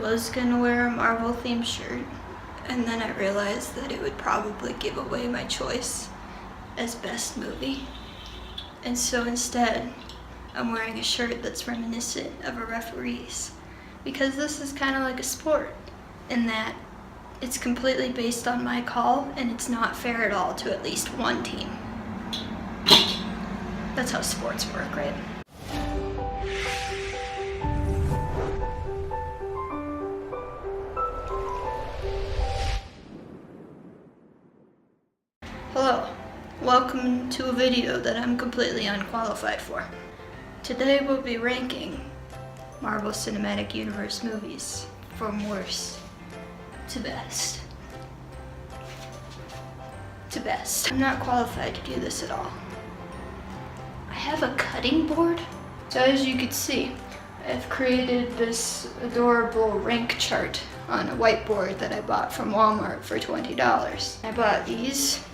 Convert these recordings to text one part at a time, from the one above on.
I was gonna wear a Marvel themed shirt, and then I realized that it would probably give away my choice as best movie. And so instead, I'm wearing a shirt that's reminiscent of a referee's, because this is kind of like a sport in that it's completely based on my call and it's not fair at all to at least one team. That's how sports work, right? Hello, welcome to a video that I'm completely unqualified for. Today we'll be ranking Marvel Cinematic Universe movies from worst to best. I'm not qualified to do this at all. I have a cutting board. So as you can see, I've created this adorable rank chart on a whiteboard that I bought from Walmart for $20. I bought these.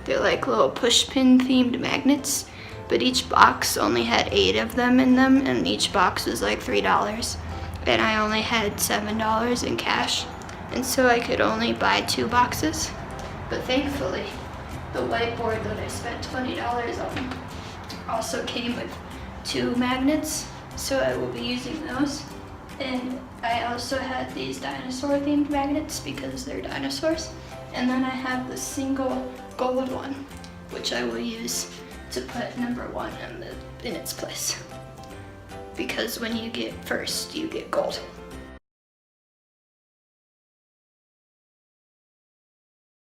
They're like little pushpin themed magnets, but each box only had 8 of them in them, and each box was like $3. And I only had $7 in cash, and so I could only buy 2 boxes. But thankfully, the whiteboard that I spent $20 on also came with 2 magnets, so I will be using those. And I also had these dinosaur themed magnets because they're dinosaurs. And then I have the single gold one, which I will use to put number 1 in its place. Because when you get first, you get gold.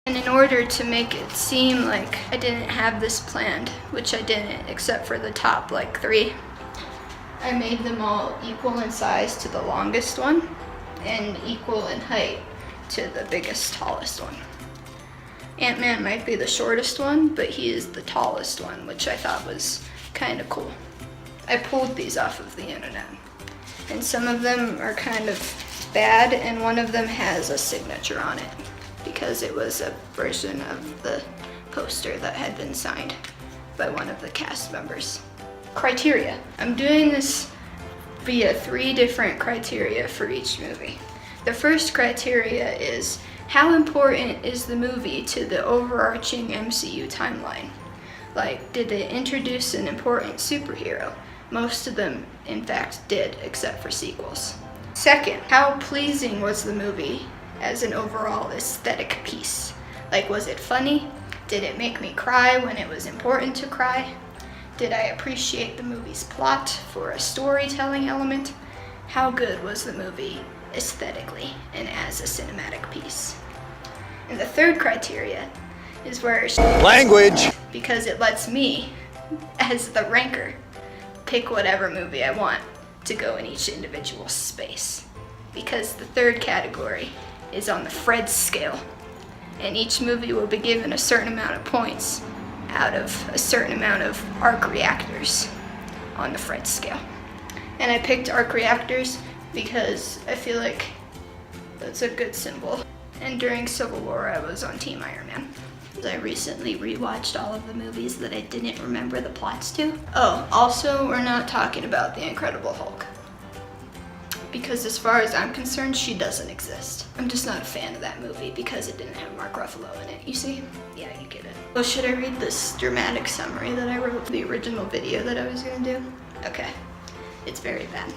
And in order to make it seem like I didn't have this planned, which I didn't except for the top like 3, I made them all equal in size to the longest one and equal in height to the biggest, tallest one. AntMan might be the shortest one, but he is the tallest one, which I thought was kind of cool. I pulled these off of the internet, and some of them are kind of bad, and one of them has a signature on it because it was a version of the poster that had been signed by one of the cast members. Criteria. I'm doing this via 3 different criteria for each movie. The first criteria is how important is the movie to the overarching MCU timeline? Like, did it introduce an important superhero? Most of them, in fact, did, except for sequels. Second, how pleasing was the movie as an overall aesthetic piece? Like, was it funny? Did it make me cry when it was important to cry? Did I appreciate the movie's plot for a storytelling element? How good was the movie aesthetically and as a cinematic piece? And the third criteria is where language, because it lets me, as the ranker, pick whatever movie I want to go in each individual space. Because the third category is on the Fred scale, and each movie will be given a certain amount of points out of a certain amount of arc reactors on the Fred scale. And I picked arc reactors because I feel like that's a good symbol. And during Civil War, I was on Team Iron Man. I recently rewatched all of the movies that I didn't remember the plots to. Oh, also, we're not talking about the Incredible Hulk, because as far as I'm concerned, she doesn't exist. I'm just not a fan of that movie because it didn't have Mark Ruffalo in it, you see? Yeah, you get it. Well, should I read this dramatic summary that I wrote for the original video that I was gonna do? Okay, it's very bad.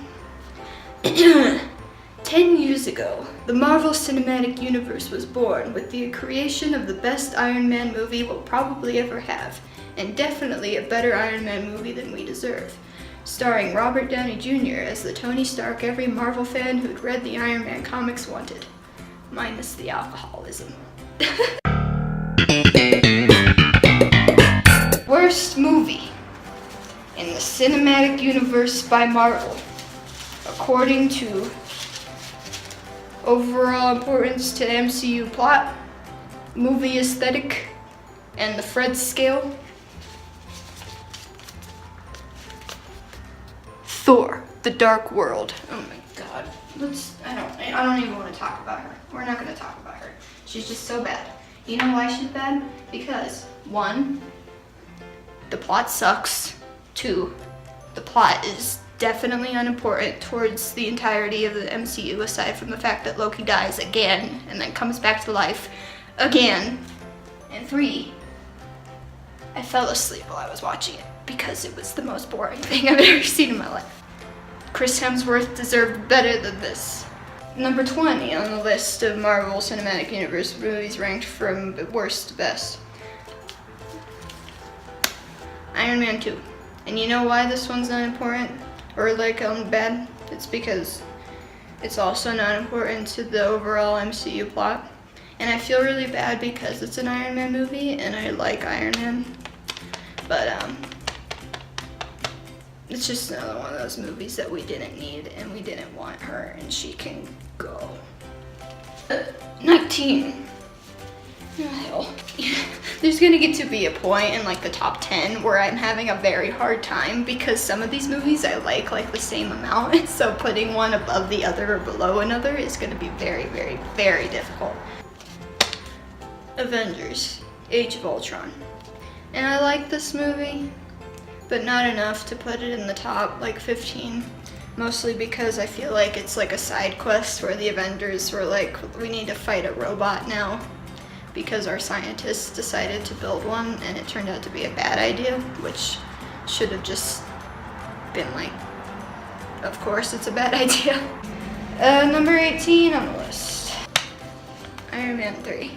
10 years ago, the Marvel Cinematic Universe was born with the creation of the best Iron Man movie we'll probably ever have, and definitely a better Iron Man movie than we deserve. Starring Robert Downey Jr. as the Tony Stark every Marvel fan who'd read the Iron Man comics wanted. Minus the alcoholism. Worst movie in the cinematic universe by Marvel, according to overall importance to MCU plot, movie aesthetic, and the Fred scale. Thor, The Dark World. Oh my god. I don't even want to talk about her. We're not going to talk about her. She's just so bad. You know why she's bad? Because 1, the plot sucks. 2, the plot is definitely unimportant towards the entirety of the MCU, aside from the fact that Loki dies again and then comes back to life again. And 3, I fell asleep while I was watching it because it was the most boring thing I've ever seen in my life. Chris Hemsworth deserved better than this. Number 20 on the list of Marvel Cinematic Universe movies ranked from worst to best. Iron Man 2. And you know why this one's not important? Or like bad? It's because it's also not important to the overall MCU plot. And I feel really bad because it's an Iron Man movie and I like Iron Man. But it's just another one of those movies that we didn't need and we didn't want her, and she can go. 19. Hell. There's gonna get to be a point in like the top 10 where I'm having a very hard time because some of these movies I like the same amount, so putting one above the other or below another is gonna be very, very, very difficult. Avengers, Age of Ultron. And I like this movie, but not enough to put it in the top 15. Mostly because I feel like it's like a side quest where the Avengers were like, we need to fight a robot now because our scientists decided to build one and it turned out to be a bad idea, which should have just been like, of course it's a bad idea. Number 18 on the list, Iron Man 3.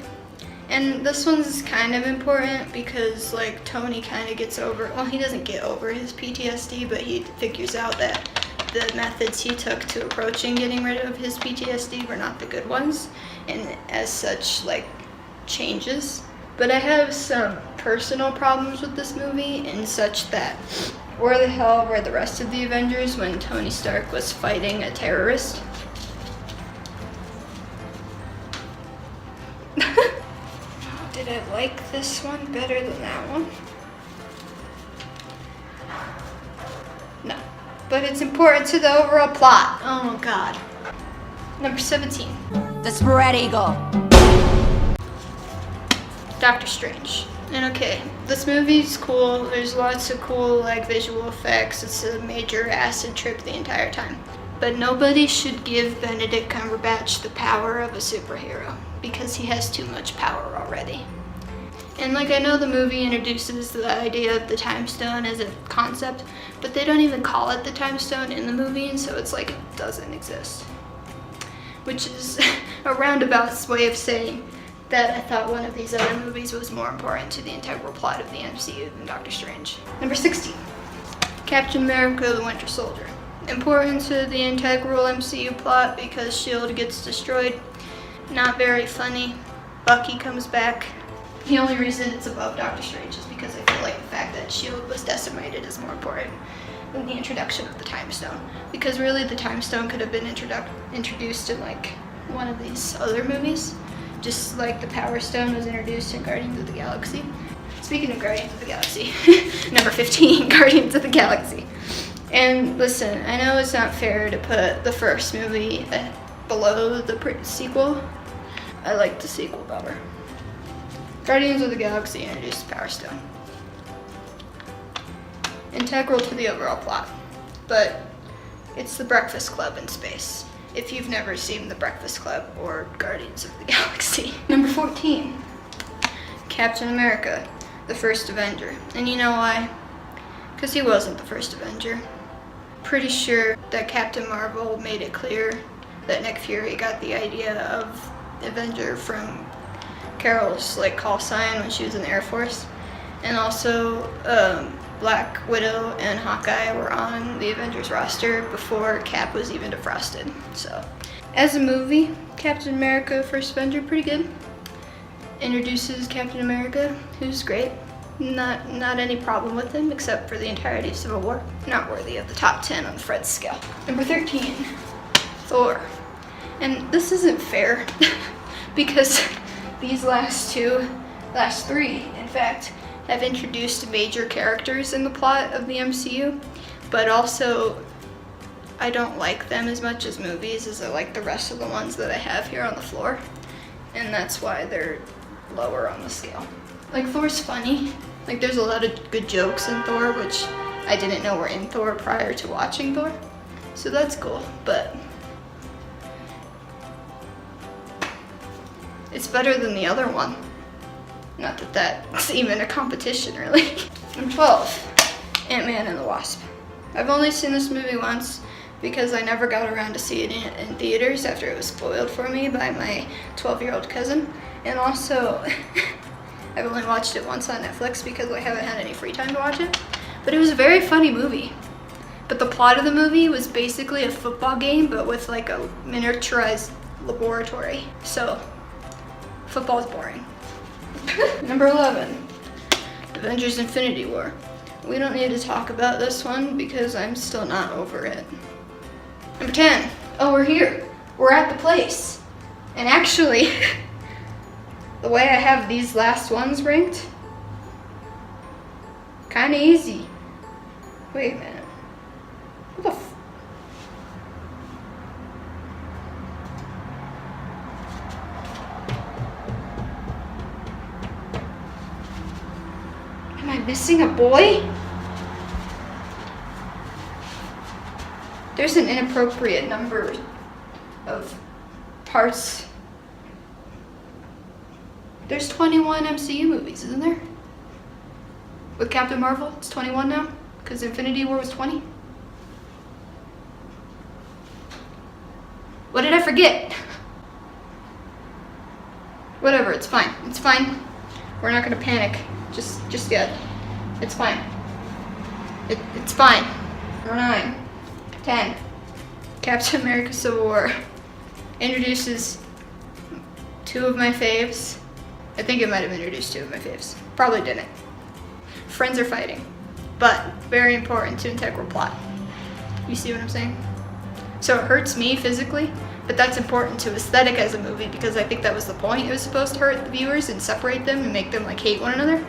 And this one's kind of important because Tony kind of gets over, well, he doesn't get over his PTSD, but he figures out that the methods he took to approaching getting rid of his PTSD were not the good ones, and as such changes. But I have some personal problems with this movie in such that where the hell were the rest of the Avengers when Tony Stark was fighting a terrorist? Did I like this one better than that one? No. But it's important to the overall plot. Oh god. Number 17. The spread eagle. Doctor Strange. And okay, this movie's cool. There's lots of cool visual effects. It's a major acid trip the entire time. But nobody should give Benedict Cumberbatch the power of a superhero because he has too much power already. And I know the movie introduces the idea of the time stone as a concept, but they don't even call it the time stone in the movie, and so it's like it doesn't exist. Which is a roundabout way of saying that I thought one of these other movies was more important to the integral plot of the MCU than Doctor Strange. Number 16, Captain America: The Winter Soldier. Important to the integral MCU plot because S.H.I.E.L.D. gets destroyed. Not very funny. Bucky comes back. The only reason it's above Doctor Strange is because I feel like the fact that S.H.I.E.L.D. was decimated is more important than the introduction of the Time Stone. Because really the Time Stone could have been introduced in one of these other movies. Just like the Power Stone was introduced in Guardians of the Galaxy. Speaking of Guardians of the Galaxy, number 15, Guardians of the Galaxy. And listen, I know it's not fair to put the first movie below the sequel. I like the sequel better. Guardians of the Galaxy introduced the Power Stone. Integral to the overall plot, but it's the Breakfast Club in space, if you've never seen the Breakfast Club or Guardians of the Galaxy. Number 14, Captain America, the first Avenger. And you know why? Because he wasn't the first Avenger. Pretty sure that Captain Marvel made it clear that Nick Fury got the idea of Avenger from Carol's call sign when she was in the Air Force. And also Black Widow and Hawkeye were on the Avengers roster before Cap was even defrosted. So as a movie, Captain America First Avenger, pretty good. Introduces Captain America, who's great. Not any problem with him except for the entirety of Civil War. Not worthy of the top 10 on the Fred scale. Number 13, Thor. And this isn't fair because these last three, in fact, have introduced major characters in the plot of the MCU, but also I don't like them as much as movies as I like the rest of the ones that I have here on the floor, and that's why they're lower on the scale. Thor's funny. There's a lot of good jokes in Thor, which I didn't know were in Thor prior to watching Thor. So that's cool, but it's better than the other one. Not that that's even a competition, really. Number 12, Ant-Man and the Wasp. I've only seen this movie once because I never got around to see it in theaters after it was spoiled for me by my 12-year-old cousin. And also, I've only watched it once on Netflix because I haven't had any free time to watch it. But it was a very funny movie. But the plot of the movie was basically a football game, but with like a miniaturized laboratory. So, football's boring. Number 11, Avengers Infinity War. We don't need to talk about this one because I'm still not over it. Number 10, oh, we're here. We're at the place. And actually, the way I have these last ones ranked, kind of easy. Wait a minute. What the Am I missing a boy? There's an inappropriate number of parts. There's 21 MCU movies, isn't there? With Captain Marvel, it's 21 now, because Infinity War was 20. What did I forget? Whatever, it's fine. It's fine. We're not gonna panic just yet. It's fine. It's fine. Number 9, 10. Captain America Civil War introduces 2 of my faves. I think it might have introduced 2 of my faves. Probably didn't. Friends are fighting, but very important to integral plot. You see what I'm saying? So it hurts me physically, but that's important to aesthetic as a movie because I think that was the point. It was supposed to hurt the viewers and separate them and make them like hate one another.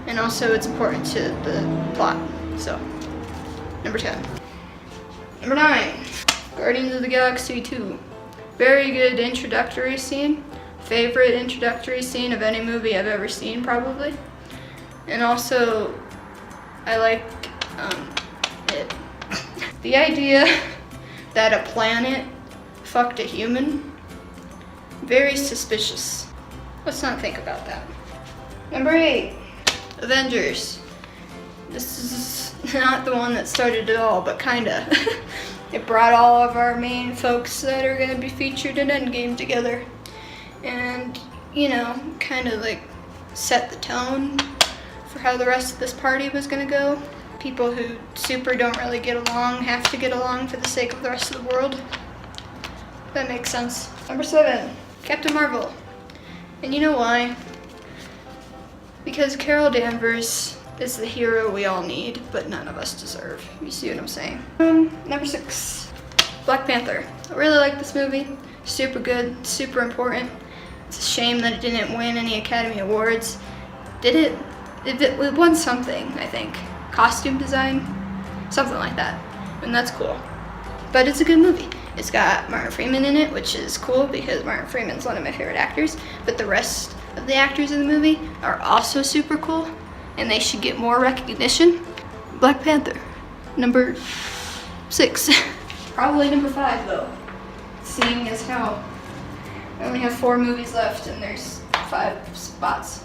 And also it's important to the plot. So, number 10. Number 9, Guardians of the Galaxy 2. Very good introductory scene. Favorite introductory scene of any movie I've ever seen, probably. And also, I like it. The idea that a planet fucked a human, very suspicious. Let's not think about that. Number 8, Avengers. This is not the one that started it all, but kinda. It brought all of our main folks that are gonna be featured in Endgame together. And, you know, kinda like set the tone for how the rest of this party was gonna go. People who super don't really get along have to get along for the sake of the rest of the world. That makes sense. Number 7, Captain Marvel. And you know why? Because Carol Danvers is the hero we all need, but none of us deserve. You see what I'm saying? Number 6, Black Panther. I really like this movie. Super good, super important. It's a shame that it didn't win any Academy Awards. Did it? It won something, I think. Costume design? Something like that. And that's cool. But it's a good movie. It's got Martin Freeman in it, which is cool because Martin Freeman's one of my favorite actors. But the rest of the actors in the movie are also super cool, and they should get more recognition. Black Panther, number 6. Probably number 5 though, seeing as how I only have 4 movies left and there's 5 spots.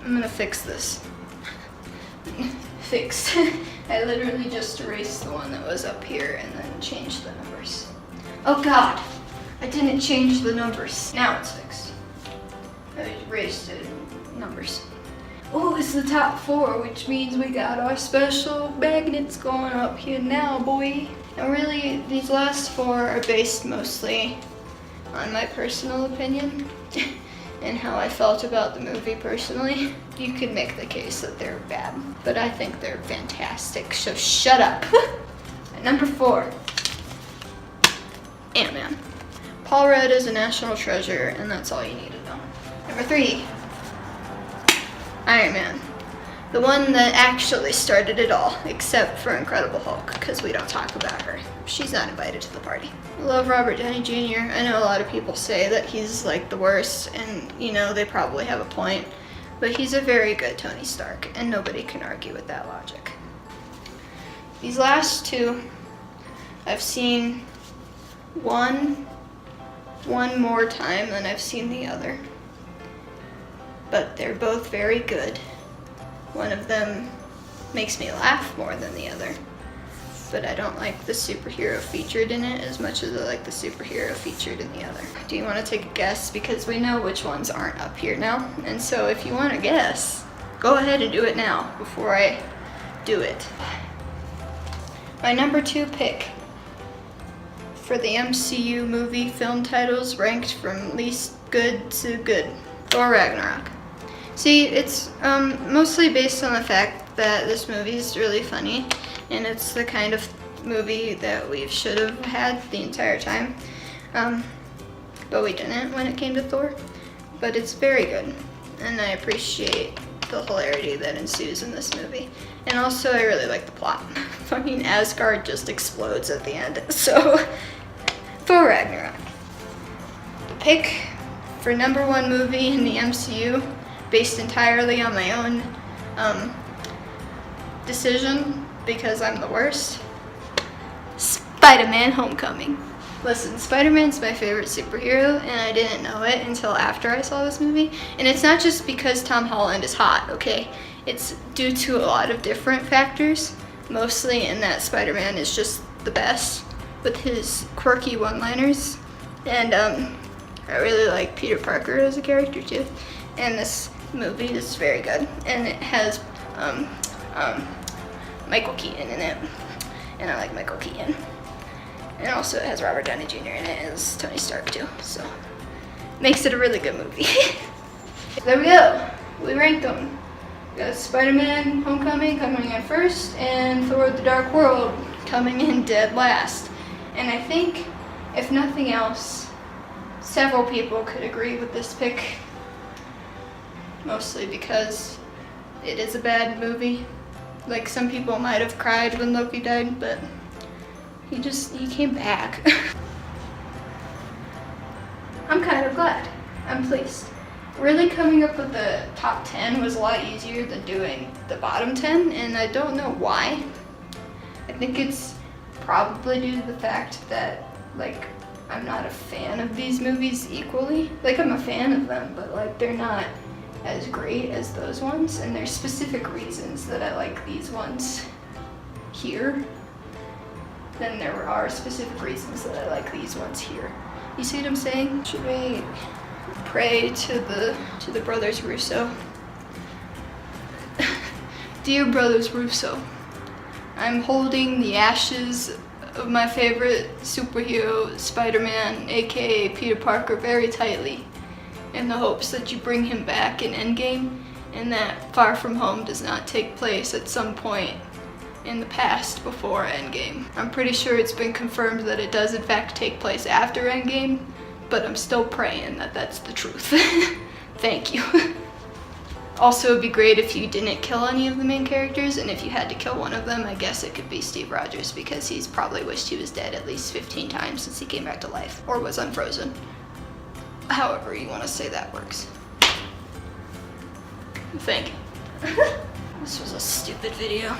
I'm gonna fix this. Fix. I literally just erased the one that was up here and then changed the numbers. Oh God, I didn't change the numbers. Now it's fixed. I erased the numbers. Oh, it's the top 4, which means we got our special magnets going up here now, boy. And really, these last 4 are based mostly on my personal opinion and how I felt about the movie personally. You could make the case that they're bad, but I think they're fantastic, so shut up. Number 4, Ant-Man. Paul Rudd is a national treasure, and that's all you need to know. Number 3, Iron Man. The one that actually started it all, except for Incredible Hulk, because we don't talk about her. She's not invited to the party. I love Robert Downey Jr. I know a lot of people say that he's like the worst, and you know, they probably have a point. But he's a very good Tony Stark, and nobody can argue with that logic. These last two, I've seen one more time than I've seen the other. But they're both very good. One of them makes me laugh more than the other. But I don't like the superhero featured in it as much as I like the superhero featured in the other. Do you want to take a guess? Because we know which ones aren't up here now. And so if you want to guess, go ahead and do it now before I do it. My number 2 pick for the MCU movie film titles ranked from least good to good. Thor Ragnarok. See, it's mostly based on the fact that this movie is really funny, and it's the kind of movie that we should have had the entire time, but we didn't when it came to Thor. But it's very good, and I appreciate the hilarity that ensues in this movie. And also, I really like the plot. Fucking Asgard just explodes at the end. So, Thor Ragnarok. The pick for number 1 movie in the MCU, based entirely on my own decision, because I'm the worst. Spiderman Homecoming. Listen, Spider-Man's my favorite superhero, and I didn't know it until after I saw this movie. And it's not just because Tom Holland is hot, okay? It's due to a lot of different factors, mostly in that Spider-Man is just the best with his quirky one-liners. And I really like Peter Parker as a character too. And this movie is very good, and it has Michael Keaton in it, and I like Michael Keaton. And also it has Robert Downey Jr. in it as Tony Stark too, so makes it a really good movie. There we go. We ranked them. We got Spider-Man Homecoming coming in first, and Thor: The Dark World coming in dead last. And I think, if nothing else, several people could agree with this pick, mostly because it is a bad movie. Like, some people might have cried when Loki died, but he came back. I'm kind of glad. I'm pleased. Really coming up with the top 10 was a lot easier than doing the bottom 10, and I don't know why. I think it's probably due to the fact that, like, I'm not a fan of these movies equally. Like, I'm a fan of them, but, like, they're not as great as those ones, and there's specific reasons that I like these ones here. Then there are specific reasons that I like these ones here. You see what I'm saying? Should we pray to the brothers Russo? Dear brothers Russo, I'm holding the ashes of my favorite superhero, Spider-Man, aka Peter Parker, very tightly, in the hopes that you bring him back in Endgame, and that Far From Home does not take place at some point in the past before Endgame. I'm pretty sure it's been confirmed that it does in fact take place after Endgame, but I'm still praying that that's the truth. Thank you. Also, it'd be great if you didn't kill any of the main characters, and if you had to kill one of them, I guess it could be Steve Rogers, because he's probably wished he was dead at least 15 times since he came back to life, or was unfrozen. However you want to say that works. Thank you. This was a stupid video.